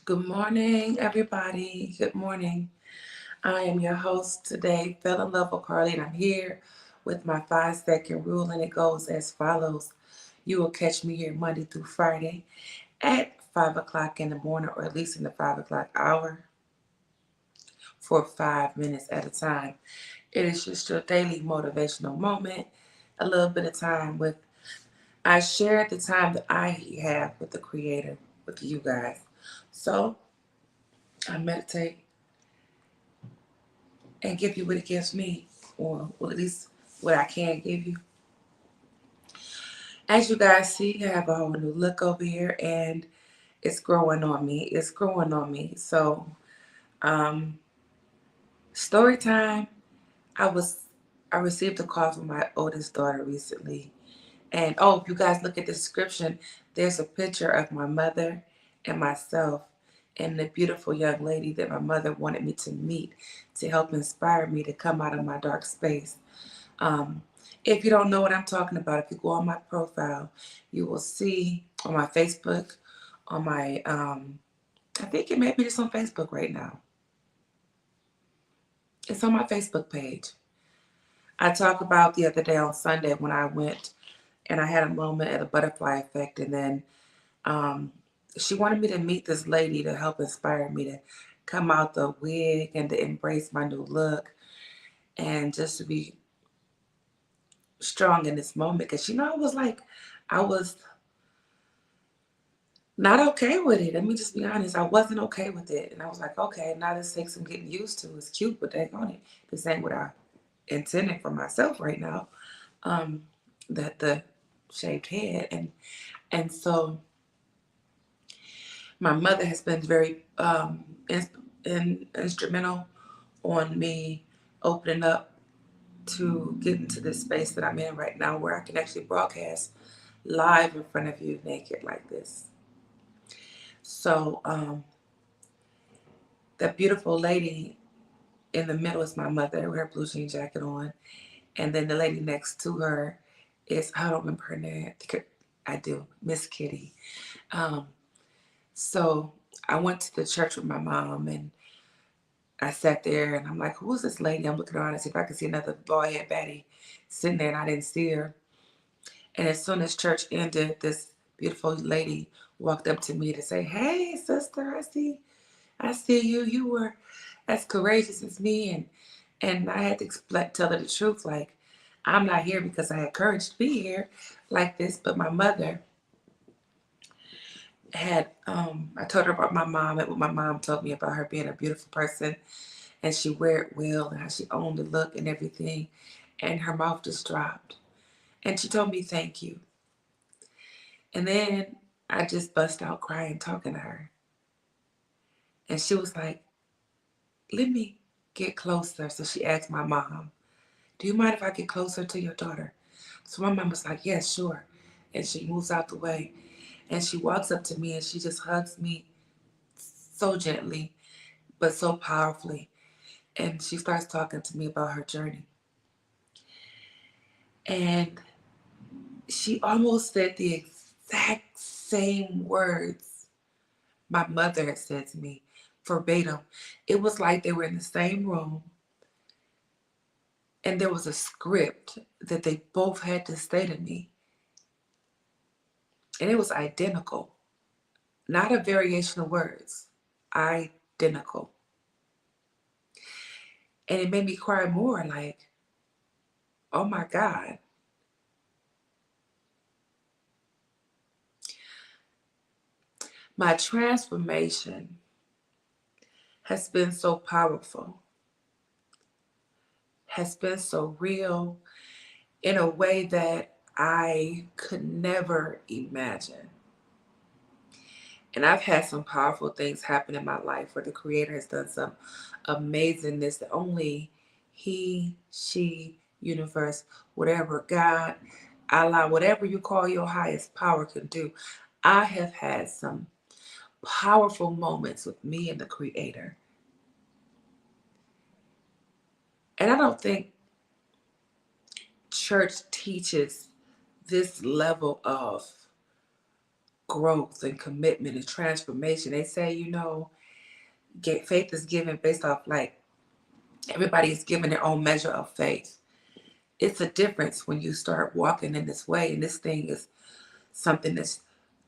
Good morning, everybody. Good morning. I am your host today, Fell in Love with Carly, and I'm here with my 5 second rule, and it goes as follows. You will catch me here Monday through Friday at 5 o'clock in the morning, or at least in the 5 o'clock hour, for 5 minutes at a time. It is just your daily motivational moment, a little bit of time with, I share the time that I have with the Creator, with you guys. So I meditate and give you what it gives me, or well, at least what I can give you. As you guys see, I have a whole new look over here, and it's growing on me. It's growing on me. So, um, story time. I was I received a call from my oldest daughter recently, and oh, if you guys look at the description, there's a picture of my mother and myself, and the beautiful young lady that my mother wanted me to meet to help inspire me to come out of my dark space. Um, if you don't know what I'm talking about, if you go on my profile, you will see on my Facebook, on my, I think it may be just on Facebook right now. It's on my Facebook page. I talked about the other day on Sunday when I went and I had a moment at a butterfly effect, and then um, she wanted me to meet this lady to help inspire me to come out the wig and to embrace my new look and just to be strong in this moment. Because, I was like, I was not okay with it. Let me just be honest. I wasn't okay with it. And I was like, okay, now this takes some getting used to. It's cute, but dang on it. This ain't what I intended for myself right now. Um, the shaved head. And so my mother has been very instrumental on me opening up to get into this space that I'm in right now where I can actually broadcast live in front of you naked like this. So that beautiful lady in the middle is my mother with her blue jean jacket on. And then the lady next to her is, I don't remember her name. I do, Miss Kitty. Um, so I went to the church with my mom, and I sat there and I'm like, who's this lady? I'm looking around to see if I can see another bald head baddie sitting there, and I didn't see her. And as soon as church ended, this beautiful lady walked up to me to say, hey, sister, I see you. You were as courageous as me, and I had to tell her the truth. Like, I'm not here because I had courage to be here like this, but my mother had. I told her about my mom and what my mom told me about her being a beautiful person, and she wear it well, and how she owned the look and everything, and her mouth just dropped, and she told me thank you, and then I just bust out crying talking to her, and she was like, "Let me get closer." So she asked my mom, do you mind if I get closer to your daughter? So my mom was like, yes, sure. And she moves out the way. And she walks up to me and she just hugs me so gently, but so powerfully. And she starts talking to me about her journey. And she almost said the exact same words my mother had said to me, verbatim. It was like they were in the same room and there was a script that they both had to say to me. And it was identical. Not a variation of words, identical. And it made me cry more like, oh my God. My transformation has been so powerful, has been so real in a way that I could never imagine. And I've had some powerful things happen in my life where the Creator has done some amazingness that only He, She, Universe, whatever, God, Allah, whatever you call your highest power can do. I have had some powerful moments with me and the Creator. And I don't think church teaches this level of growth and commitment and transformation. They say, faith is given based off, like, everybody is given their own measure of faith. It's a difference when you start walking in this way, and this thing is something that's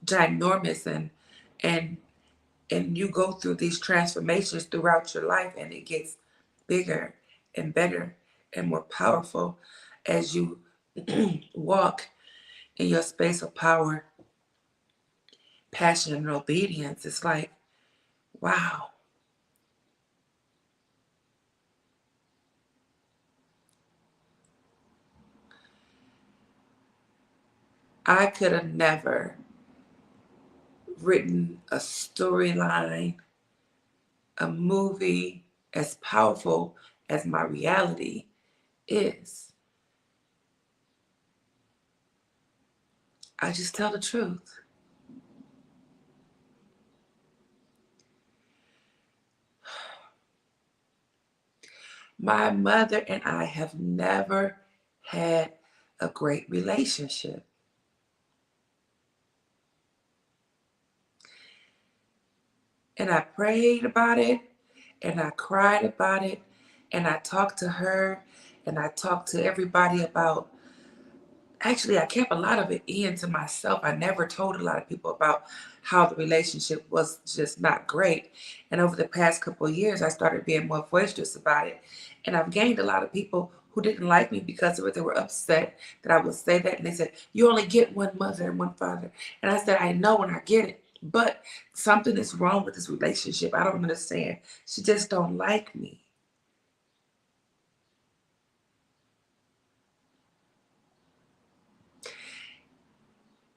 ginormous, and and you go through these transformations throughout your life, and it gets bigger and better and more powerful as you walk in your space of power, passion, and obedience. It's like, wow. I could have never written a storyline, a movie as powerful as my reality is. I just tell the truth. My mother and I have never had a great relationship. And I prayed about it, and I cried about it, and I talked to her, and I talked to everybody about. Actually, I kept a lot of it in to myself. I never told a lot of people about how the relationship was just not great. And over the past couple of years, I started being more boisterous about it. And I've gained a lot of people who didn't like me because of it. They were upset that I would say that. And they said, "You only get one mother and one father." And I said, "I know, and I get it. But something is wrong with this relationship. I don't understand. She just don't like me."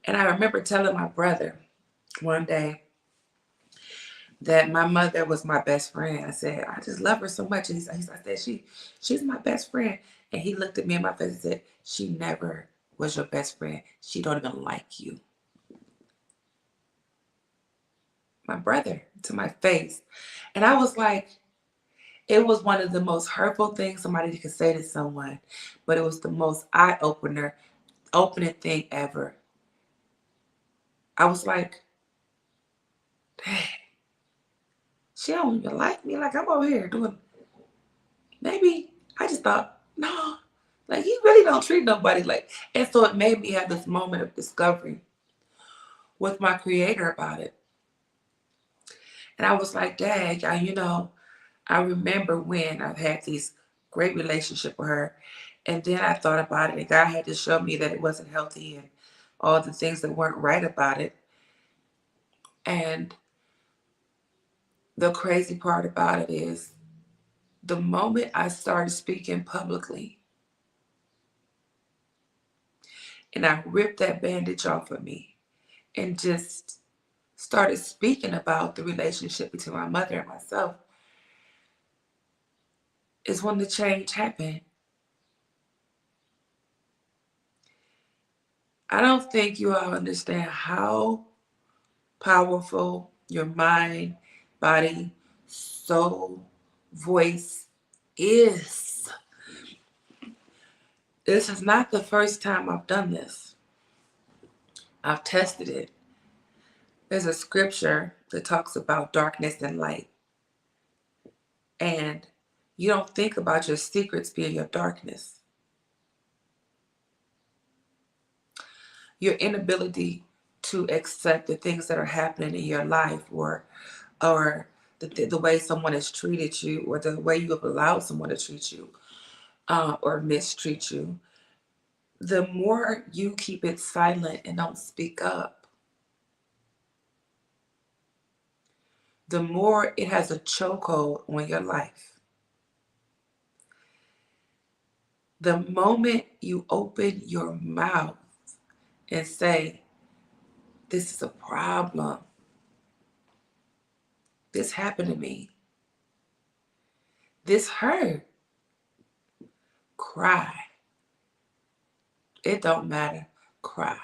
And I remember telling my brother one day that my mother was my best friend. I said, "I just love her so much." And I said, she's my best friend. And he looked at me in my face and said, "She never was your best friend. She don't even like you." My brother, to my face. And I was like, it was one of the most hurtful things somebody could say to someone, but it was the most opening thing ever. I was like, dang, she don't even like me. Like, I'm over here doing, maybe I just thought, no, like, you really don't treat nobody like. And so it made me have this moment of discovery with my creator about it. And I was like, dang, I remember when I've had these great relationship with her. And then I thought about it, and God had to show me that it wasn't healthy and all the things that weren't right about it. And the crazy part about it is the moment I started speaking publicly and I ripped that bandage off of me and just started speaking about the relationship between my mother and myself, is when the change happened. I don't think you all understand how powerful your mind, body, soul, voice is. This is not the first time I've done this. I've tested it. There's a scripture that talks about darkness and light. And you don't think about your secrets being your darkness. Your inability to accept the things that are happening in your life, or the way someone has treated you, or the way you have allowed someone to treat you, or mistreat you. The more you keep it silent and don't speak up, the more it has a chokehold on your life. The moment you open your mouth and say, "This is a problem. This happened to me. This hurt." Cry. It don't matter. Cry.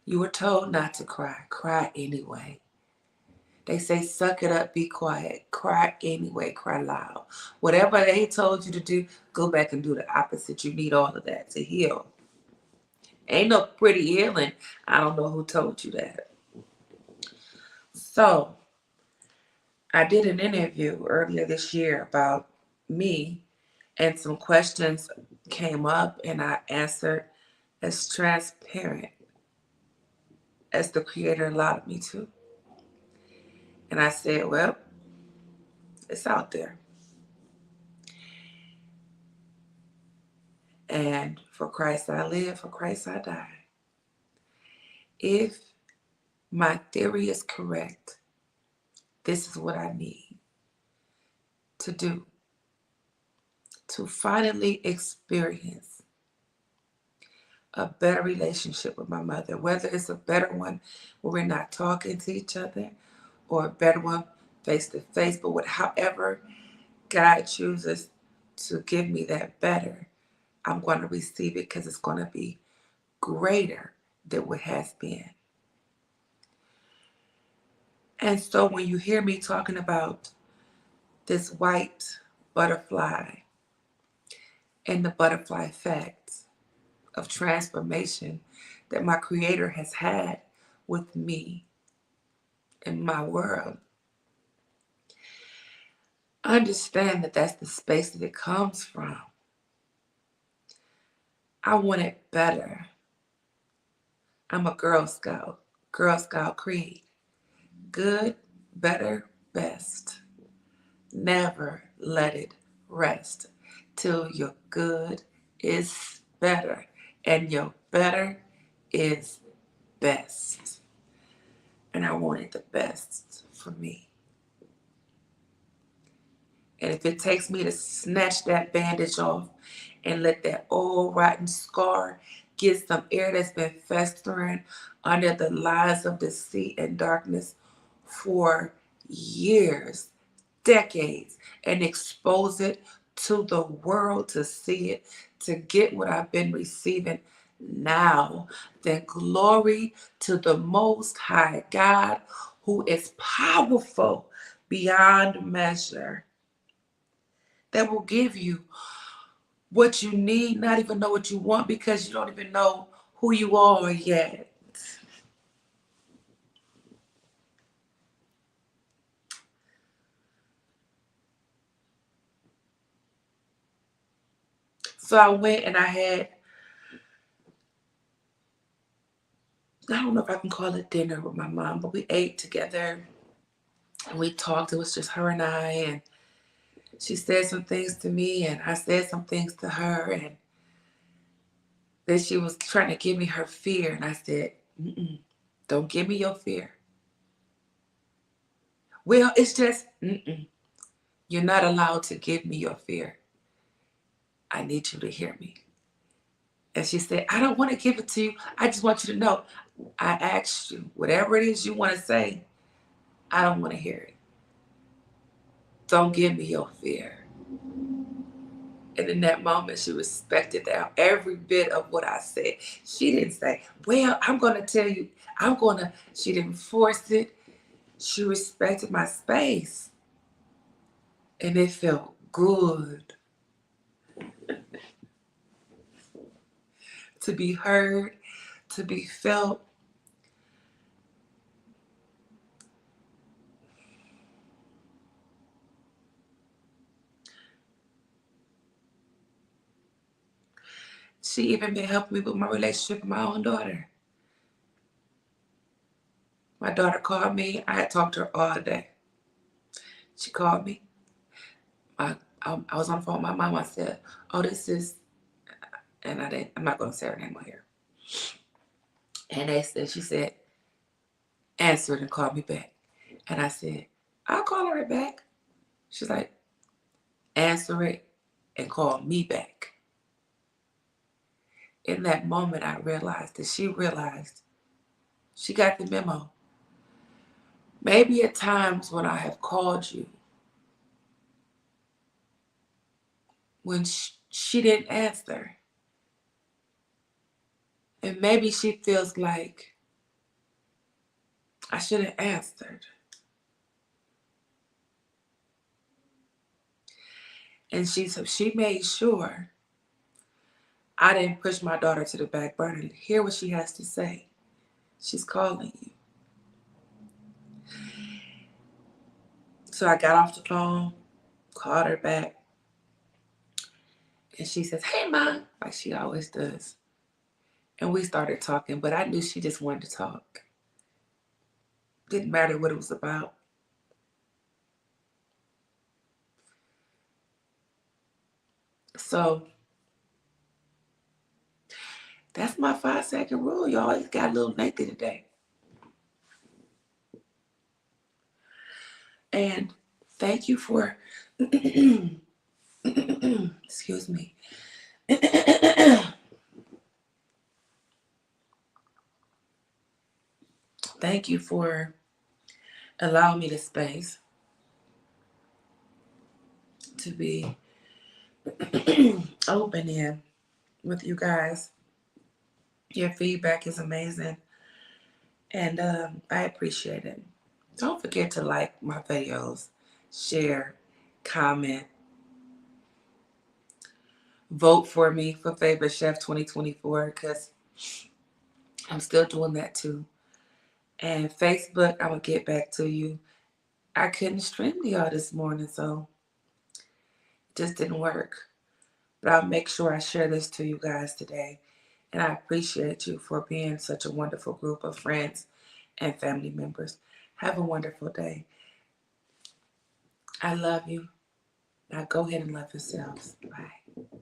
You were told not to cry. Cry anyway. They say, suck it up, be quiet. Cry anyway. Cry loud. Whatever they told you to do, go back and do the opposite. You need all of that to heal. Ain't no pretty healing. I don't know who told you that. So I did an interview earlier this year about me, and some questions came up, and I answered as transparent as the Creator allowed me to. And I said, well, it's out there. And for Christ I live, for Christ I die. If my theory is correct, this is what I need to do to finally experience a better relationship with my mother, whether it's a better one where we're not talking to each other, or a better one face to face, but however God chooses to give me that better, I'm going to receive it because it's going to be greater than what has been. And so when you hear me talking about this white butterfly and the butterfly effect of transformation that my Creator has had with me in my world, understand that that's the space that it comes from. I want it better. I'm a Girl Scout, Girl Scout Creed. Good, better, best. Never let it rest till your good is better and your better is best. And I wanted the best for me. And if it takes me to snatch that bandage off and let that old rotten scar get some air that's been festering under the lies of deceit and darkness for years, decades, and expose it to the world to see it, to get what I've been receiving now, then glory to the Most High God, who is powerful beyond measure, that will give you what you need, not even know what you want because you don't even know who you are yet. So I went and I don't know if I can call it dinner with my mom, but we ate together and we talked. It was just her and I, and she said some things to me and I said some things to her, and then she was trying to give me her fear, and I said, don't give me your fear. Well, it's just, you're not allowed to give me your fear. I need you to hear me. And she said, I don't want to give it to you. I just want you to know I asked you, whatever it is you want to say, I don't want to hear it. Don't give me your fear. And in that moment, she respected that every bit of what I said. She didn't say, well, I'm going to tell you, she didn't force it. She respected my space. And it felt good to be heard, to be felt. She even been helping me with my relationship with my own daughter. My daughter called me. I had talked to her all day. She called me. I was on the phone with my mom. I said, oh, this is, and I'm not going to say her name on here. And she said, answer it and call me back. And I said, I'll call her right back. She's like, answer it and call me back. In that moment, I realized that she realized she got the memo. Maybe at times when I have called you, when she didn't answer, and maybe she feels like I should have answered. And she made sure I didn't push my daughter to the back burner. Hear what she has to say. She's calling you. So I got off the phone, called her back, and she says, "Hey, Mom," like she always does. And we started talking, but I knew she just wanted to talk. Didn't matter what it was about. So that's my 5-second rule. You always got a little lengthy today. And thank you for, excuse me. Thank you for allowing me the space to be open in with you guys. Your feedback is amazing, and I appreciate it. Don't forget to like my videos, share, comment, vote for me for Favorite Chef 2024 because I'm still doing that too. And Facebook, I'm going to get back to you. I couldn't stream to y'all this morning, so it just didn't work. But I'll make sure I share this to you guys today. And I appreciate you for being such a wonderful group of friends and family members. Have a wonderful day. I love you. Now go ahead and love yourselves. Bye.